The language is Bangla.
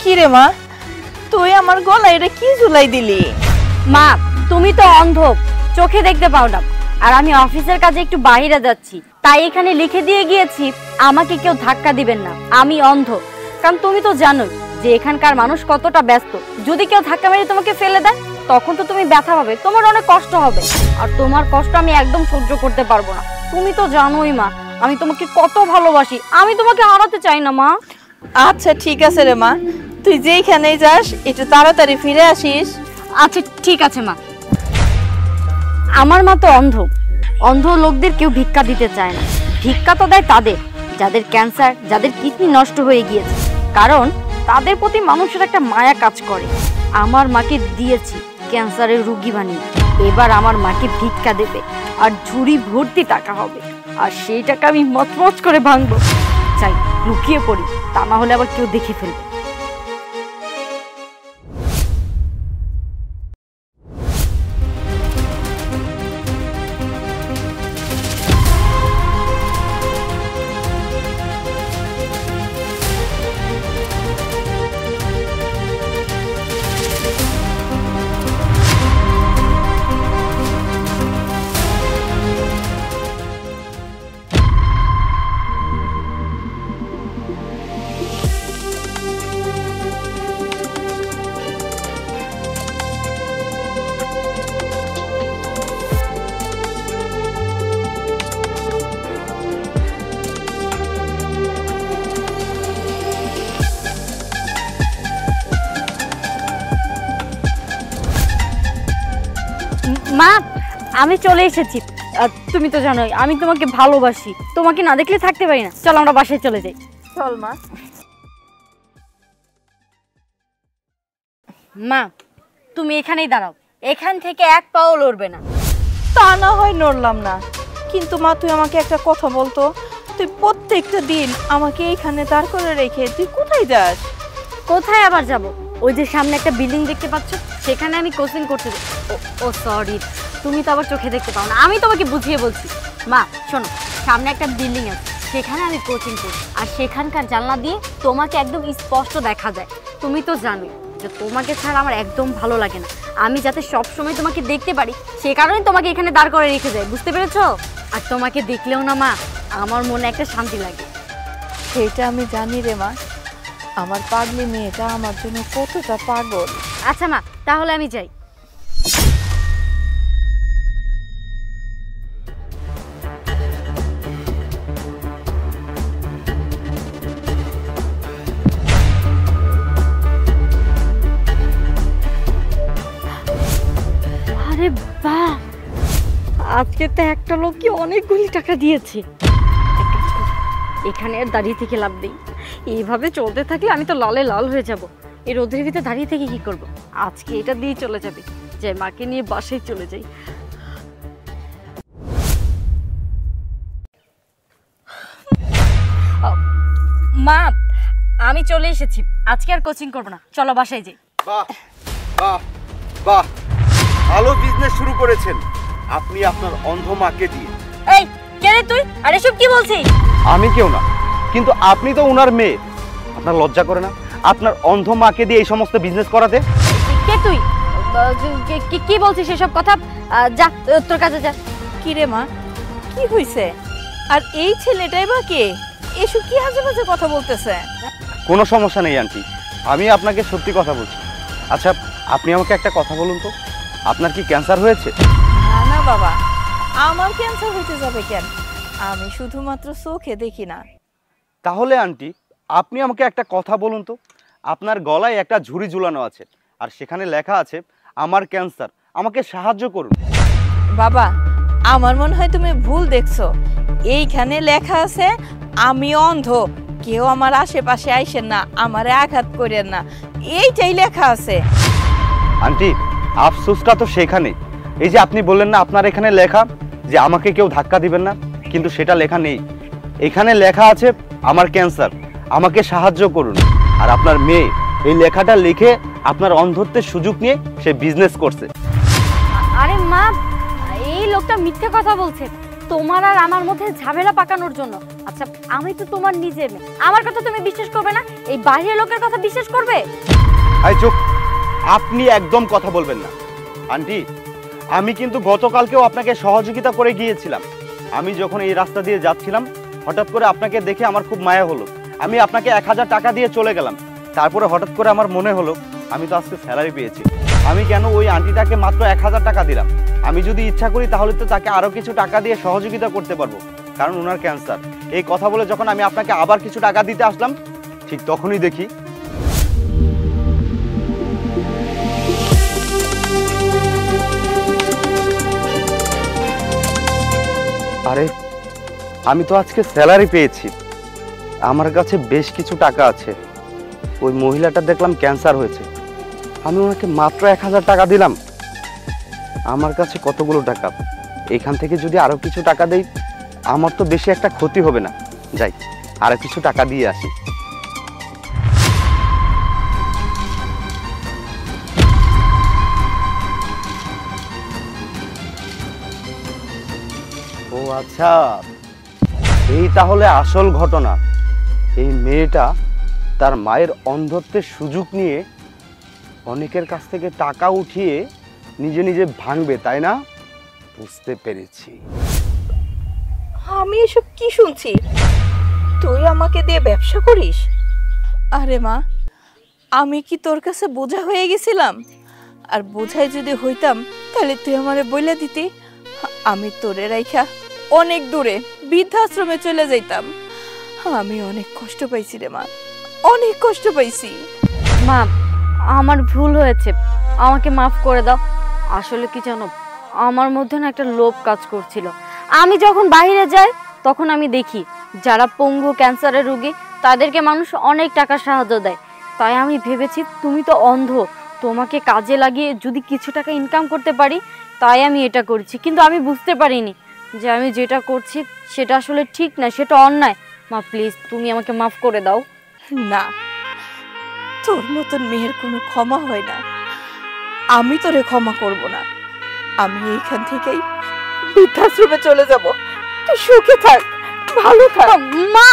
কি রে মা, তুই আমার গলায় এটা কি ঝুলাই দিলি? মা তুমি তো অন্ধ, চোখে দেখতে পাও না, আর আমি অফিসের কাজে একটু বাইরে যাচ্ছি, তাই এখানে লিখে দিয়ে গিয়েছি আমাকে কেউ ধাক্কা দিবেন না, আমি অন্ধ। কারণ তুমি তো জানোই যে এখানকার মানুষ কতটা ব্যস্ত, যদি কেউ ধাক্কা মেরে তোমাকে ফেলে দেয় তখন তো তুমি ব্যথা পাবে, তোমার অনেক কষ্ট হবে, আর তোমার কষ্ট আমি একদম সহ্য করতে পারবো না। তুমি তো জানোই মা আমি তোমাকে কত ভালোবাসি, আমি তোমাকে হারাতে চাই না মা। আচ্ছা ঠিক আছে রে মা, তুই যেইখানেই যাস একটু তাড়াতাড়ি ফিরে আসিস। আচ্ছা ঠিক আছে মা। আমার মা তো অন্ধ, অন্ধ লোকদের কেউ ভিক্ষা দিতে চায় না, ভিক্ষা তো দেয় তাদের যাদের ক্যান্সার, যাদের কিডনি নষ্ট হয়ে গিয়েছে, কারণ তাদের প্রতি মানুষের একটা মায়া কাজ করে। আমার মাকে দিয়েছি ক্যান্সারের রোগী বানিয়ে, এবার আমার মাকে ভিক্ষা দেবে আর ঝুড়ি ভর্তি টাকা হবে, আর সেই টাকা আমি মচমচ করে ভাঙবো, চাই লুকিয়ে পড়ি, তা না হলে আবার কেউ দেখে ফেলবে। মা আমি চলে এসেছি, তুমি তো জানোই আমি তোমাকে ভালোবাসি, তোমাকে না দেখলে থাকতে পারি না, চল আমরা বাসায় চলে যাই। চল মা। মা তুমি এখানেই দাঁড়াও, এখান থেকে এক পাও লড়বে না। তা না হয় নড়লাম না, কিন্তু মা তুই আমাকে একটা কথা বলতো, তুই প্রত্যেকটা দিন আমাকে এইখানে দাঁড় করে রেখে তুই কোথায় যাস? কোথায় আবার যাব, ওই যে সামনে একটা বিল্ডিং দেখতে পাচ্ছ, সেখানে আমি কোচিং করতে যাই। ও সরি, তুমি তো আবার চোখে দেখতে পাও না, আমি তোমাকে বুঝিয়ে বলছি। মা শোনো, সামনে একটা বিল্ডিং আছে, সেখানে আমি কোচিং করি, আর সেখানকার জানলা দিয়ে তোমাকে একদম স্পষ্ট দেখা যায়। তুমি তো জানোই যে তোমাকে ছাড়া আমার একদম ভালো লাগে না, আমি যাতে সবসময় তোমাকে দেখতে পারি সে কারণে তোমাকে এখানে দাঁড় করে রেখে যাই, বুঝতে পেরেছো? আর তোমাকে দেখলেও না মা আমার মনে একটা শান্তি লাগে। সেটা আমি জানি রে মা, আমার পাগলি মেয়েটা আমার জন্য কতটা পাগল। আচ্ছা মা তাহলে আমি যাই। আরে বাহ, আজকে তো একটা লোককে অনেকগুলি টাকা দিয়েছে। এখানে আর দাঁড়িয়ে থেকে লাভ নেই, এইভাবে চলতে থাকলে আমি তো লালে লাল হয়ে যাব। এই রোদের ভিতরে দাঁড়িয়ে থেকে কি করব? আজকে এটা দিয়ে চলে যাবে, যে মাকে নিয়ে বাসায় চলে যাই। মা আমি চলে এসেছি, আজকে আর কোচিং করব না, চলো বাসায় যাই। বাহ বাহ বাহ, ভালো বিজনেস শুরু করেছেন আপনি আপনার অন্ধ মাকে দিয়ে। এই কে রে তুই? আর এসব কি বলছিস? আমি কেউ না, কিন্তু আপনি তো ওনার মেয়ে, আপনার লজ্জা করে না আপনার অন্ধ মাকে দিয়ে এই সমস্ত বিজনেস করাতে? কে তুই? কি বলছিস এসব কথা? যা তোর কাছে যা। কি রে মা, কি হইছে? আর এই ছেলেটাই বা কে? এসব কি আজে বাজে কথা বলতেছে? কোনো সমস্যা নেই আন্টি, আমি আপনাকে সত্যি কথা বলছি। আচ্ছা আপনি আমাকে একটা কথা বলুন তো, আপনার কি ক্যান্সার হয়েছে? না না বাবা, আমার ক্যান্সার হইতে যাবে কেন? আমি শুধুমাত্র চোখে দেখি না। তাহলে আন্টি আপনি আমাকে একটা কথা বলুন তো, আপনার গলায় একটা ঝুড়ি ঝুলানো আছে আর সেখানে লেখা আছে আমার ক্যান্সার, আমাকে সাহায্য করুন। বাবা আমার মনে হয় তুমি ভুল দেখছো, এইখানে লেখা আছে আমি অন্ধ, কেউ আমার আশেপাশে আইসেন না, আমারে আঘাত করেন না, এইটাই লেখা আছে। আন্টি আফসোসটা তো সেখানে, এই যে আপনি বললেন না আপনার এখানে লেখা যে আমাকে কেউ ধাক্কা দিবেন না, কিন্তু সেটা লেখা নেই। এখানে লেখা আছে আমার ক্যান্সার, আমাকে সাহায্য করুন। আর আপনার মেয়ে এই লেখাটা লিখে আপনার অন্ধত্বের সুযোগ নিয়ে সে বিজনেস করছে। আরে মা এই লোকটা মিথ্যে কথা বলছে, তোমার আর আমার মধ্যে ঝামেলা পাকানোর জন্য। আচ্ছা আমি তো তোমার নিজের মেয়ে, আমার কথা তুমি বিশ্বাস করবে না, এই বাইরের লোকের কথা বিশ্বাস করবে? এই চুপ, আপনি একদম কথা বলবেন না। আন্টি, আমি কিন্তু গতকালকেও আপনাকে সহযোগিতা করে গিয়েছিলাম। আমি যখন এই রাস্তা দিয়ে যাচ্ছিলাম হঠাৎ করে আপনাকে দেখে আমার খুব মায়া হলো, আমি আপনাকে 1000 টাকা দিয়ে চলে গেলাম। তারপরে হঠাৎ করে আমার মনে হলো আমি তো আজকে স্যালারি পেয়েছি, আমি কেন ওই আন্টিটাকে মাত্র 1000 টাকা দিলাম। আমি যদি ইচ্ছা করি তাহলে তো তাকে আরো কিছু টাকা দিয়ে সহযোগিতা করতে পারবো, কারণ ওনার ক্যান্সার। এই কথা বলে যখন আমি আপনাকে আবার কিছু টাকা দিতে আসলাম, ঠিক তখনই দেখি আরে আমি তো আজকে স্যালারি পেয়েছি, আমার কাছে বেশ কিছু টাকা আছে। ওই মহিলাটা দেখলাম ক্যান্সার হয়েছে, আমি ওনাকে মাত্র 1000 টাকা দিলাম। আমার কাছে কতগুলো টাকা, এখান থেকে যদি আরো কিছু টাকা দেই আমার তো বেশি একটা ক্ষতি হবে না। যাই আরো কিছু টাকা দিয়ে আসি। ও আচ্ছা, এই তাহলে আসল ঘটনা। এই মেয়েটা তার মায়ের অন্ধত্বের সুযোগ নিয়ে অনেকের কাছ থেকে টাকা উঠিয়ে নিজে নিজে ভাঙবে, তাই না? বুঝতে পেরেছি। আমি এসব কি শুনছি? তুই আমাকে দিয়ে ব্যবসা করিস? আরে মা, আমি কি তোর কাছে বোঝা হয়ে গেছিলাম? আর বোঝাই যদি হইতাম তাহলে তুই আমারে বইলা দিতি, আমি তোরে রাইখা অনেক দূরে বৃদ্ধাশ্রমে চলে যাইতাম। আমি অনেক কষ্ট পাইছি রে মা, অনেক কষ্ট পাইছি। মা আমার ভুল হয়েছে, আমাকে মাফ করে দাও। আসলে কি জানো, আমার মধ্যে না একটা লোভ কাজ করছিল। আমি যখন বাইরে যাই তখন আমি দেখি যারা পঙ্গু ক্যান্সারের রোগী তাদেরকে মানুষ অনেক টাকা সাহায্য দেয়। তাই আমি ভেবেছি তুমি তো অন্ধ, তোমাকে কাজে লাগিয়ে যদি কিছু টাকা ইনকাম করতে পারি, তাই আমি এটা করেছি। কিন্তু আমি বুঝতে পারিনি যে আমি যেটা করছি সেটা আসলে ঠিক না, সেটা অন্যায়। মা প্লিজ তুমি আমাকে মাফ করে দাও। না, তোর মতন মেয়ের কোনো ক্ষমা হয় না, আমি তোরে ক্ষমা করব না। আমি এইখান থেকেই বৃদ্ধাশ্রমে চলে যাব, তুই সুখে থাক, ভালো থাক। মা